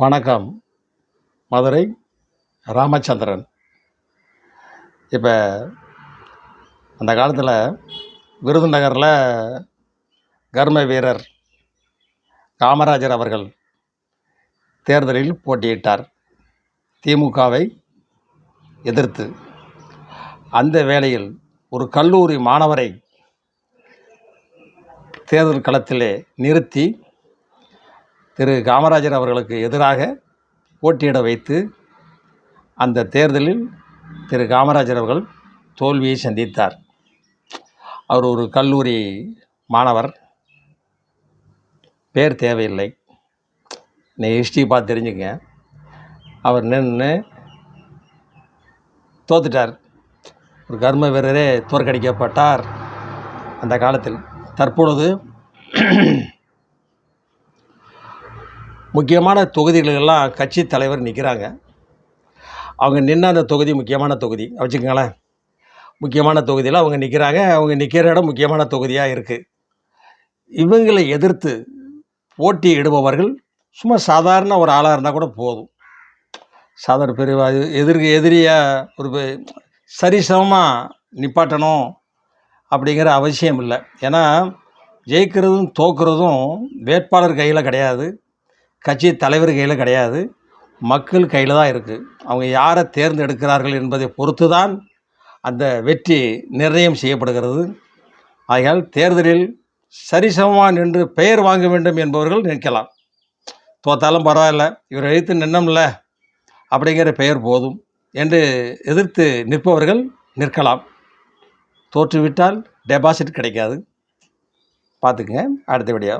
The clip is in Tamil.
வணக்கம். மதுரை ராமச்சந்திரன். இப்போ அந்த காலத்தில் விருதுநகரில் கர்ம வீரர் காமராஜர் அவர்கள் தேர்தலில் போட்டியிட்டார், திமுகவை எதிர்த்து. அந்த வேளையில் ஒரு கல்லூரி மாணவரை தேர்தல் களத்திலே நிறுத்தி திரு காமராஜர் அவர்களுக்கு எதிராக போட்டியிட வைத்து அந்த தேர்தலில் திரு காமராஜர் அவர்கள் தோல்வியை சந்தித்தார். அவர் ஒரு கல்லூரி மாணவர், பேர் தேவையில்லை, நீ ஹிஸ்ட்ரி பார்த்து தெரிஞ்சுங்க. அவர் நின்று தோத்துட்டார். ஒரு கர்ம வீரரே தோற்கடிக்கப்பட்டார் அந்த காலத்தில். தற்பொழுது முக்கியமான தொகுதிகளெல்லாம் கட்சி தலைவர் நிற்கிறாங்க. அவங்க நின்று அந்த தொகுதி முக்கியமான தொகுதி வச்சுக்கோங்களேன், முக்கியமான தொகுதியில் அவங்க நிற்கிறாங்க. அவங்க நிற்கிற இடம் முக்கியமான தொகுதியாக இருக்குது. இவங்களை எதிர்த்து போட்டியிடுபவர்கள் சும்மா சாதாரண ஒரு ஆளாக இருந்தால் கூட போதும். சாதாரண பெரிய எதிரியாக ஒரு சரிசமமாக நிப்பாட்டணும் அப்படிங்கிற அவசியம் இல்லை. ஏன்னா ஜெயிக்கிறதும் தோற்கிறதும் வேட்பாளர் கையில் கிடையாது, கட்சி தலைவர் கையில் கிடையாது, மக்கள் கையில் தான் இருக்குது. அவங்க யாரை தேர்ந்தெடுக்கிறார்கள் என்பதை பொறுத்து தான் அந்த வெற்றி நிர்ணயம் செய்யப்படுகிறது. ஆகையால் தேர்தலில் சரிசமமாக நின்று பெயர் வாங்க வேண்டும் என்பவர்கள் நிற்கலாம். தோற்றாலும் பரவாயில்ல, இவர் எதிர்த்து நின்னோம்ல அப்படிங்கிற பெயர் போதும் என்று எதிர்த்து நிற்பவர்கள் நிற்கலாம். தோற்றுவிட்டால் டெபாசிட் கிடைக்காது. பார்த்துக்குங்க. அடுத்த வீடியோ.